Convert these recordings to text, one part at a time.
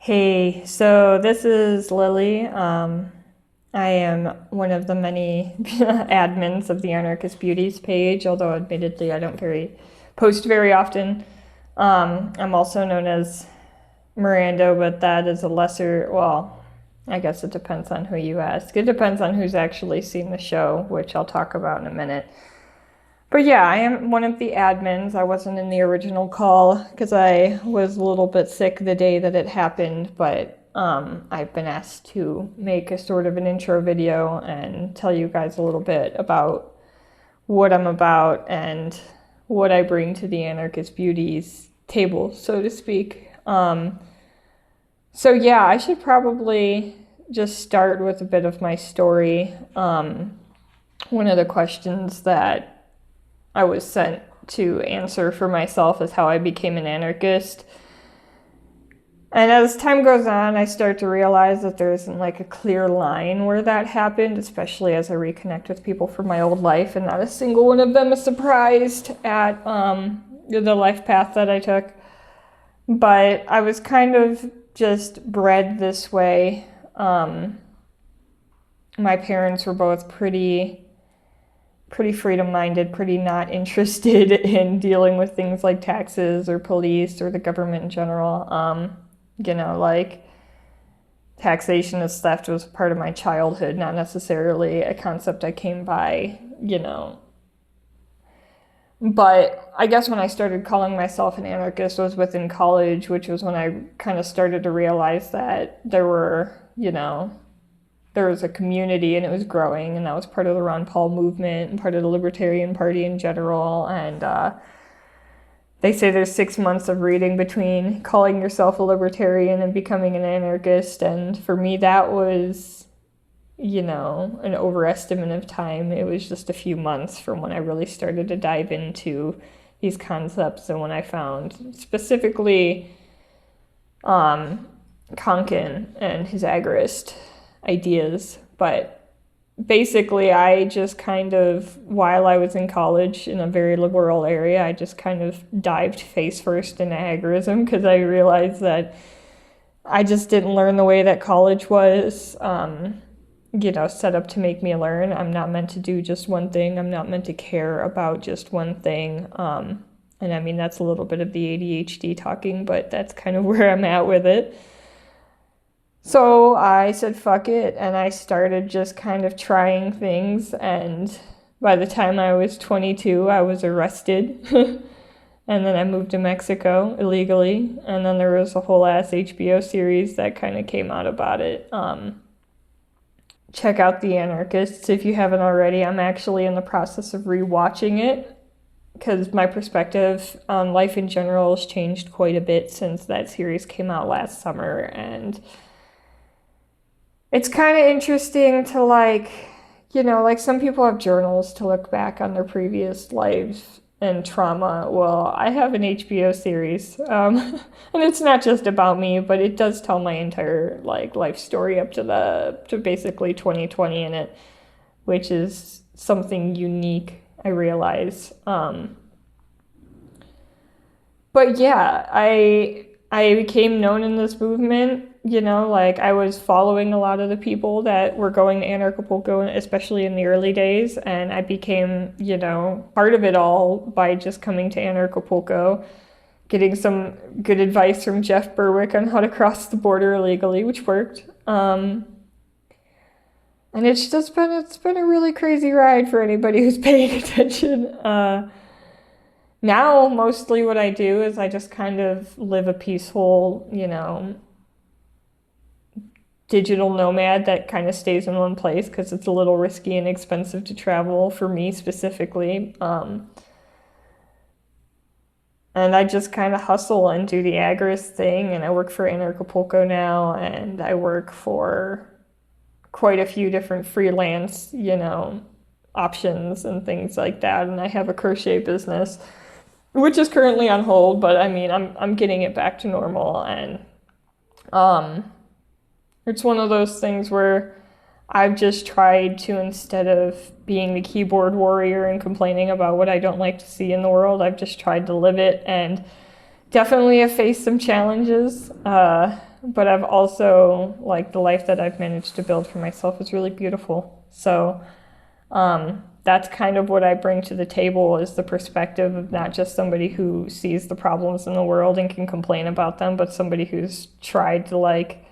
Hey, so this is Lily. I am one of the many admins of the Anarchist Beauties page, although admittedly I don't post very often. I'm also known as Miranda, but that is a lesser, well, I guess it depends on who you ask. It depends on who's actually seen the show, which I'll talk about in a minute. But yeah, I am one of the admins. I wasn't in the original call because I was a little bit sick the day that it happened, but I've been asked to make a sort of an intro video and tell you guys a little bit about what I'm about and what I bring to the Anarchist Beauties table, so to speak. So yeah, I should probably just start with a bit of my story. One of the questions that I was sent to answer for myself is how I became an anarchist. And as time goes on, I start to realize that there isn't like a clear line where that happened, especially as I reconnect with people from my old life, and not a single one of them is surprised at the life path that I took. But I was kind of just bred this way. My parents were both pretty freedom-minded, pretty not interested in dealing with things like taxes or police or the government in general. Like taxation as theft was part of my childhood, not necessarily a concept I came by, But I guess when I started calling myself an anarchist was within college, which was when I kind of started to realize that there was a community and it was growing, and that was part of the Ron Paul movement and part of the Libertarian Party in general. And they say there's 6 months of reading between calling yourself a libertarian and becoming an anarchist. And for me, that was, an overestimate of time. It was just a few months from when I really started to dive into these concepts and when I found specifically Konkin and his agorist ideas. But basically I just kind of, while I was in college in a very liberal area, I just kind of dived face first into agorism because I realized that I just didn't learn the way that college was set up to make me learn. I'm not meant to do just one thing. I'm not meant to care about just one thing. And I mean, that's a little bit of the ADHD talking, but that's kind of where I'm at with it. So I said, fuck it, and I started just kind of trying things, and by the time I was 22, I was arrested, and then I moved to Mexico illegally, and then there was a whole ass HBO series that kind of came out about it. Check out The Anarchists if you haven't already. I'm actually in the process of rewatching it, because my perspective on life in general has changed quite a bit since that series came out last summer, and it's kind of interesting to some people have journals to look back on their previous lives and trauma. Well, I have an HBO series, and it's not just about me, but it does tell my entire life story up to basically 2020 in it, which is something unique, I realize. But yeah, I became known in this movement. I was following a lot of the people that were going to Anarcho-Pulco, especially in the early days, and I became, part of it all by just coming to Anarcho-Pulco, getting some good advice from Jeff Berwick on how to cross the border illegally, which worked. And it's been a really crazy ride for anybody who's paying attention. Now, mostly what I do is I just kind of live a peaceful, digital nomad that kind of stays in one place because it's a little risky and expensive to travel for me specifically. And I just kind of hustle and do the agorist thing, and I work for Anarcho-Pulco now, and I work for quite a few different freelance, options and things like that. And I have a crochet business, which is currently on hold, but I mean, I'm getting it back to normal, and it's one of those things where I've just tried to, instead of being the keyboard warrior and complaining about what I don't like to see in the world, I've just tried to live it, and definitely have faced some challenges but I've also, like, the life that I've managed to build for myself is really beautiful. So that's kind of what I bring to the table, is the perspective of not just somebody who sees the problems in the world and can complain about them, but somebody who's tried to, like,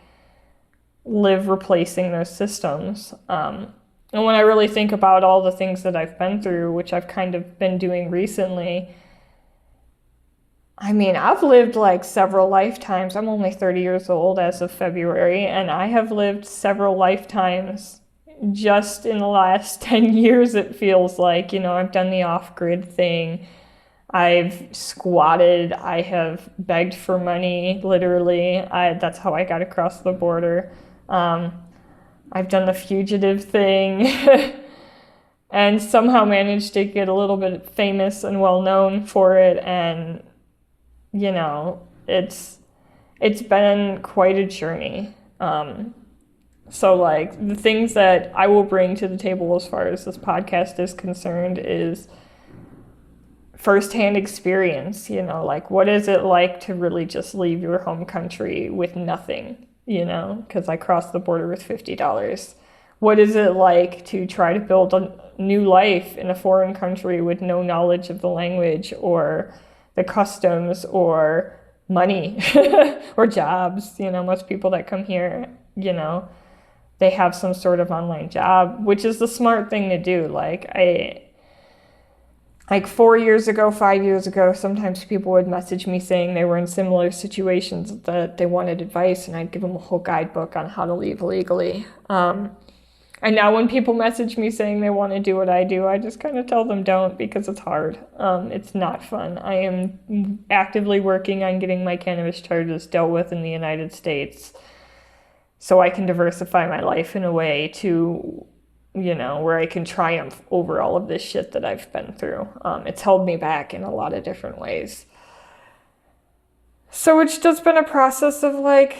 live replacing those systems. And when I really think about all the things that I've been through, which I've kind of been doing recently, I mean, I've lived like several lifetimes. I'm only 30 years old as of February, and I have lived several lifetimes just in the last 10 years, it feels like. You know, I've done the off-grid thing. I've squatted. I have begged for money, literally. That's how I got across the border. I've done the fugitive thing and somehow managed to get a little bit famous and well known for it. And, you know, it's been quite a journey. So, like, the things that I will bring to the table as far as this podcast is concerned is firsthand experience, you know, like, what is it like to really just leave your home country with nothing, you know, because I crossed the border with $50. What is it like to try to build a new life in a foreign country with no knowledge of the language or the customs or money or jobs? You know, most people that come here, you know, they have some sort of online job, which is the smart thing to do. Like 4 years ago, 5 years ago, sometimes people would message me saying they were in similar situations, that they wanted advice, and I'd give them a whole guidebook on how to leave legally. And now when people message me saying they want to do what I do, I just kind of tell them don't, because it's hard. It's not fun. I am actively working on getting my cannabis charges dealt with in the United States so I can diversify my life in a way to, you know, where I can triumph over all of this shit that I've been through. It's held me back in a lot of different ways. So it's just been a process of, like,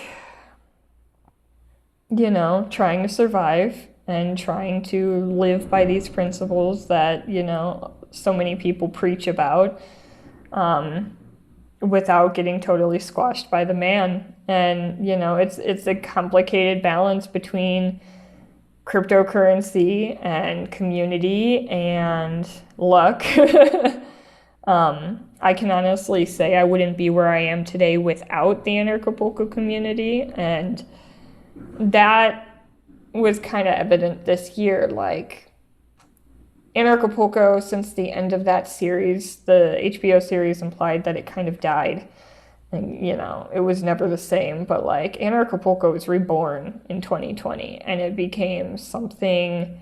you know, trying to survive and trying to live by these principles that, you know, so many people preach about, without getting totally squashed by the man. And, you know, it's a complicated balance between cryptocurrency and community and luck. I can honestly say I wouldn't be where I am today without the Anarcho community, and that was kind of evident this year. Like, Anarcho, since the end of that series, the HBO series, implied that it kind of died. And, you know, it was never the same. But, like, Anarcho was reborn in 2020, and it became something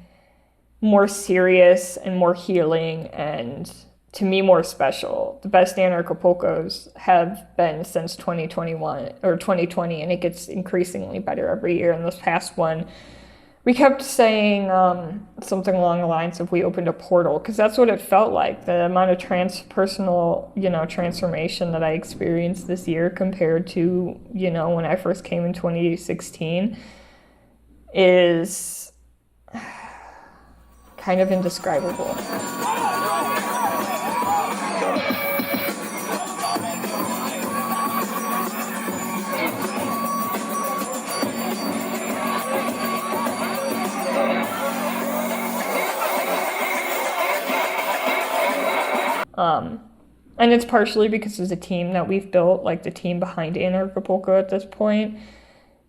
more serious and more healing and, to me, more special. The best Anarcho have been since 2021 or 2020, and it gets increasingly better every year. And this past one, we kept saying something along the lines of, we opened a portal, because that's what it felt like. The amount of transpersonal, you know, transformation that I experienced this year compared to, you know, when I first came in 2016 is kind of indescribable. And it's partially because of the team that we've built. Like, the team behind Anarcho at this point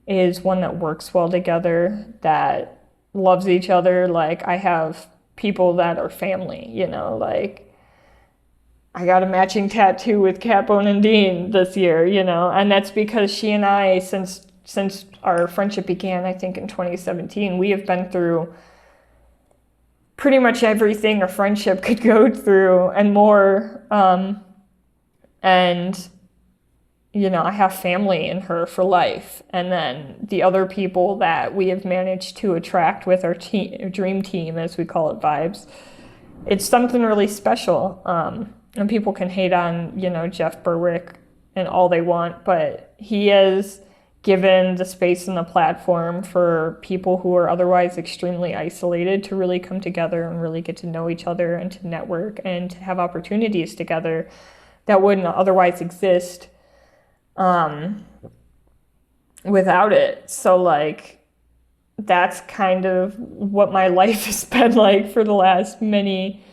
is one that works well together, that loves each other. Like, I have people that are family, you know, like, I got a matching tattoo with Cat Bone and Dean this year, you know, and that's because she and I, since our friendship began, I think in 2017, we have been through pretty much everything a friendship could go through and more. And, you know, I have family in her for life. And then the other people that we have managed to attract with our dream team, as we call it, Vibes, it's something really special. And people can hate on, you know, Jeff Berwick and all they want, but he has given the space and the platform for people who are otherwise extremely isolated to really come together and really get to know each other and to network and to have opportunities together that wouldn't otherwise exist. And without it. So like, that's kind of what my life has been like for the last many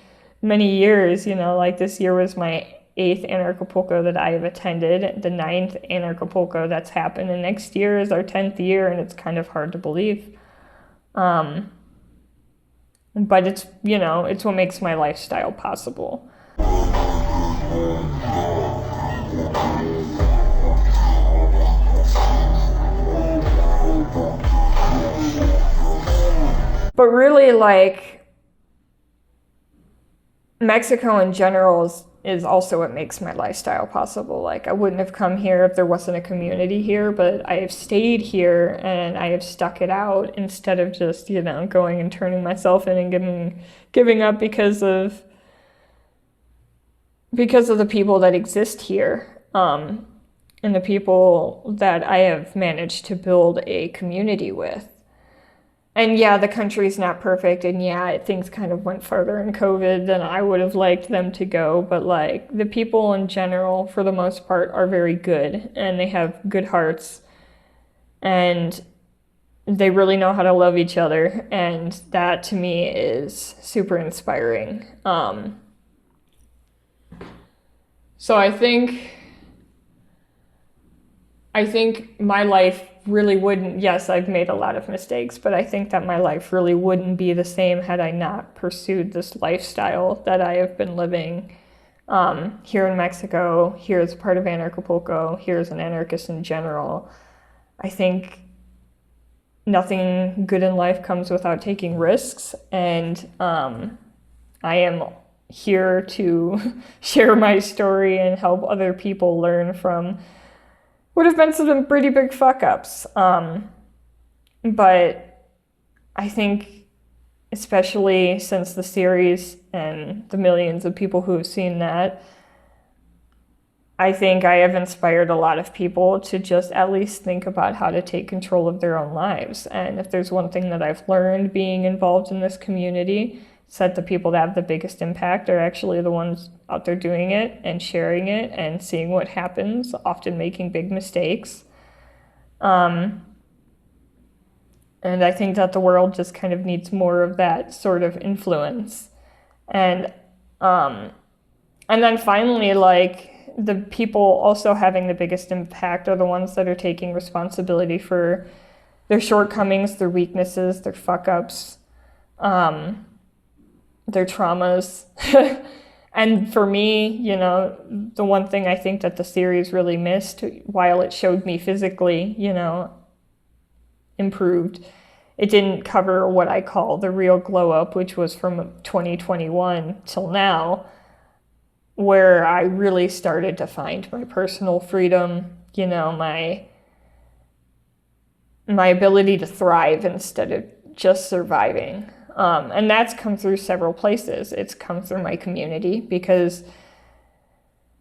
years. Like this year was my 8th Anarcho that I have attended, the 9th Anarcho that's happened, and next year is our 10th year, and it's kind of hard to believe. But it's, it's what makes my lifestyle possible. But really, like, Mexico in general is also what makes my lifestyle possible. Like, I wouldn't have come here if there wasn't a community here, but I have stayed here and I have stuck it out instead of just, going and turning myself in and giving up because of the people that exist here, and the people that I have managed to build a community with. And yeah, the country's not perfect, and yeah, things kind of went further in COVID than I would have liked them to go, but like, the people in general, for the most part, are very good, and they have good hearts, and they really know how to love each other, and that to me is super inspiring. So I think my life really wouldn't, yes, I've made a lot of mistakes, but I think that my life really wouldn't be the same had I not pursued this lifestyle that I have been living here in Mexico, here as part of Anarcho, here as an anarchist in general. I think nothing good in life comes without taking risks, and I am here to share my story and help other people learn from would have been some pretty big fuck ups. But I think, especially since the series and the millions of people who have seen that, I think I have inspired a lot of people to just at least think about how to take control of their own lives. And if there's one thing that I've learned being involved in this community, it's that the people that have the biggest impact are actually the ones out there doing it and sharing it and seeing what happens, often making big mistakes. And I think that the world just kind of needs more of that sort of influence. And then finally, like, the people also having the biggest impact are the ones that are taking responsibility for their shortcomings, their weaknesses, their fuck-ups, their traumas. And for me, the one thing I think that the series really missed, while it showed me physically, improved, it didn't cover what I call the real glow up, which was from 2021 till now, where I really started to find my personal freedom, my ability to thrive instead of just surviving. And that's come through several places. It's come through my community, because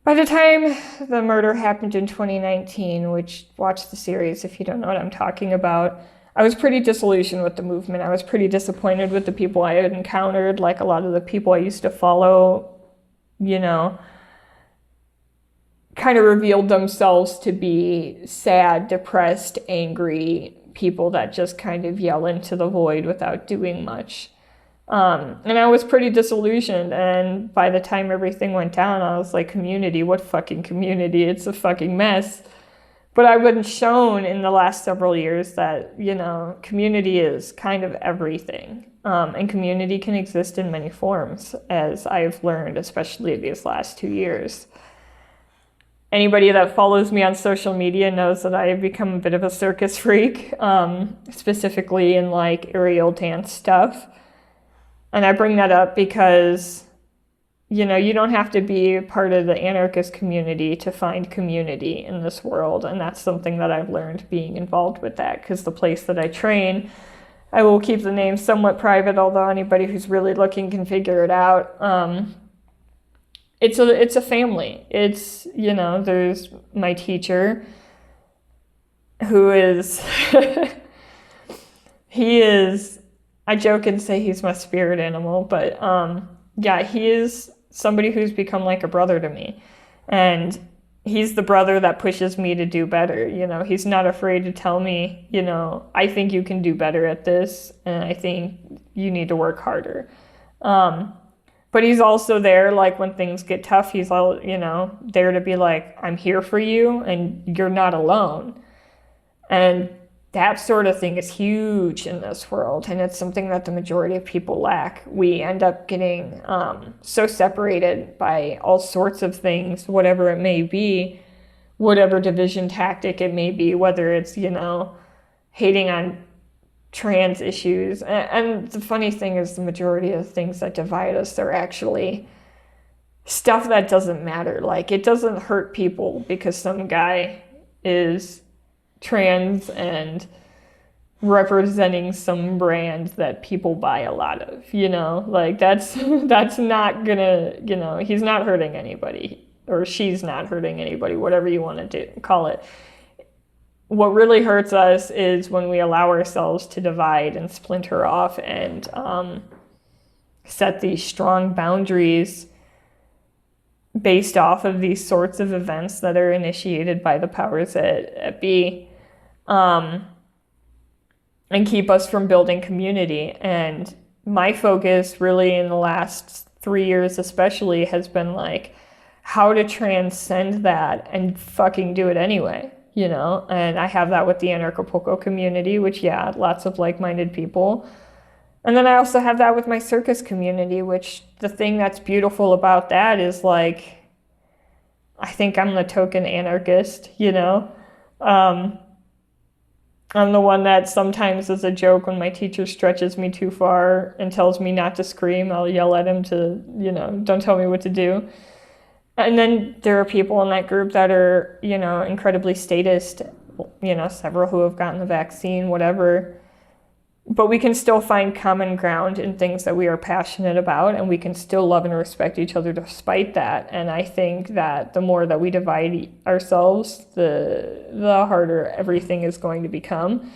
by the time the murder happened in 2019, which, watch the series if you don't know what I'm talking about, I was pretty disillusioned with the movement. I was pretty disappointed with the people I had encountered. Like, a lot of the people I used to follow, kind of revealed themselves to be sad, depressed, angry people that just kind of yell into the void without doing much. And I was pretty disillusioned, and by the time everything went down, I was like, community? What fucking community? It's a fucking mess. But I've been shown in the last several years that, community is kind of everything. And community can exist in many forms, as I've learned, especially these last 2 years. Anybody that follows me on social media knows that I have become a bit of a circus freak, specifically in like aerial dance stuff. And I bring that up because, you don't have to be part of the anarchist community to find community in this world. And that's something that I've learned being involved with that, because the place that I train, I will keep the name somewhat private, although anybody who's really looking can figure it out. It's a family. It's, there's my teacher, who is, I joke and say he's my spirit animal, but yeah, he is somebody who's become like a brother to me. And he's the brother that pushes me to do better. You know, he's not afraid to tell me, you know, I think you can do better at this, and I think you need to work harder. But he's also there, like, when things get tough, he's all, you know, there to be like, I'm here for you and you're not alone. And that sort of thing is huge in this world, and it's something that the majority of people lack. We end up getting so separated by all sorts of things, whatever it may be, whatever division tactic it may be, whether it's, you know, hating on trans issues. And the funny thing is, the majority of things that divide us are actually stuff that doesn't matter. Like, it doesn't hurt people because some guy is trans and representing some brand that people buy a lot of, you know, like that's not gonna, you know, he's not hurting anybody, or she's not hurting anybody, whatever you want to call it. What really hurts us is when we allow ourselves to divide and splinter off and set these strong boundaries based off of these sorts of events that are initiated by the powers that be. And keep us from building community. And my focus really in the last 3 years especially has been like how to transcend that and fucking do it anyway, you know? And I have that with the Anarcho community, which, yeah, lots of like-minded people. And then I also have that with my circus community, which the thing that's beautiful about that is, like, I think I'm the token anarchist, you know? I'm the one that sometimes, as a joke, when my teacher stretches me too far and tells me not to scream, I'll yell at him to, you know, don't tell me what to do. And then there are people in that group that are, you know, incredibly statist, you know, several who have gotten the vaccine, whatever. But we can still find common ground in things that we are passionate about, and we can still love and respect each other despite that. And I think that the more that we divide ourselves, the harder everything is going to become.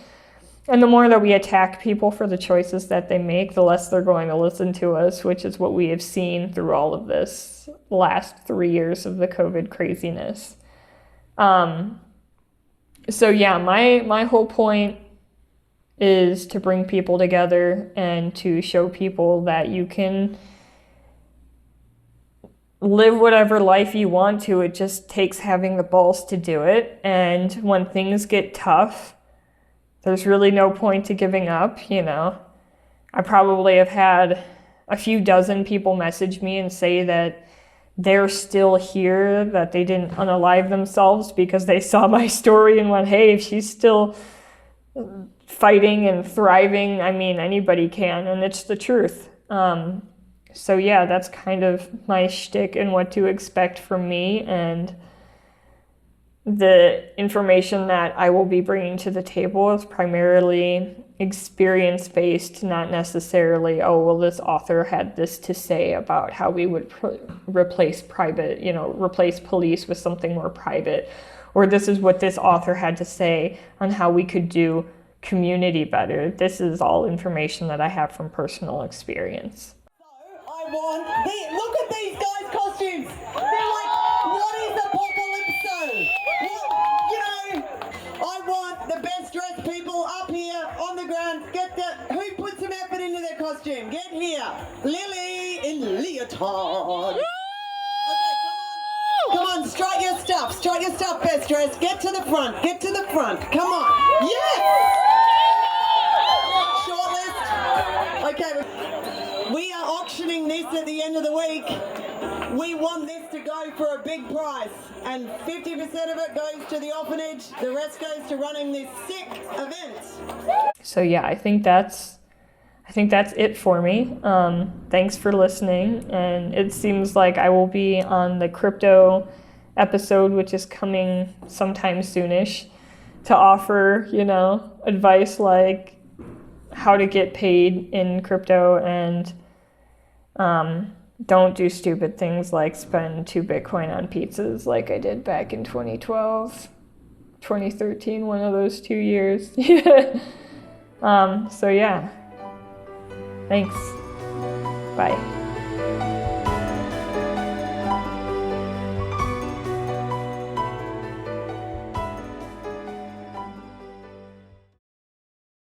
And the more that we attack people for the choices that they make, the less they're going to listen to us, which is what we have seen through all of this last 3 years of the COVID craziness. So yeah, my whole point is to bring people together and to show people that you can live whatever life you want to. It just takes having the balls to do it. And when things get tough, there's really no point to giving up, you know. I probably have had a few dozen people message me and say that they're still here, that they didn't unalive themselves because they saw my story and went, hey, if she's still fighting and thriving, I mean, anybody can, and it's the truth. So yeah, that's kind of my shtick and what to expect from me, and the information that I will be bringing to the table is primarily experience-based, not necessarily, oh, well, this author had this to say about how we would replace police with something more private, or this is what this author had to say on how we could do community better. This is all information that I have from personal experience. Look at these guys' costumes. They're like, what is apocalypso? I want the best dressed people up here on the ground. Who put some effort into their costume? Get here. Lily in leotard. Okay, come on, strike your stuff, best dressed. Get to the front, come on. Yes! Okay, we are auctioning this at the end of the week. We want this to go for a big price, and 50% of it goes to the orphanage, the rest goes to running this sick event. So yeah, I think that's it for me. Thanks for listening, and it seems like I will be on the crypto episode, which is coming sometime soonish, to offer, advice like how to get paid in crypto, and don't do stupid things like spend 2 Bitcoin on pizzas like I did back in 2012, 2013, one of those 2 years. So yeah, thanks. Bye.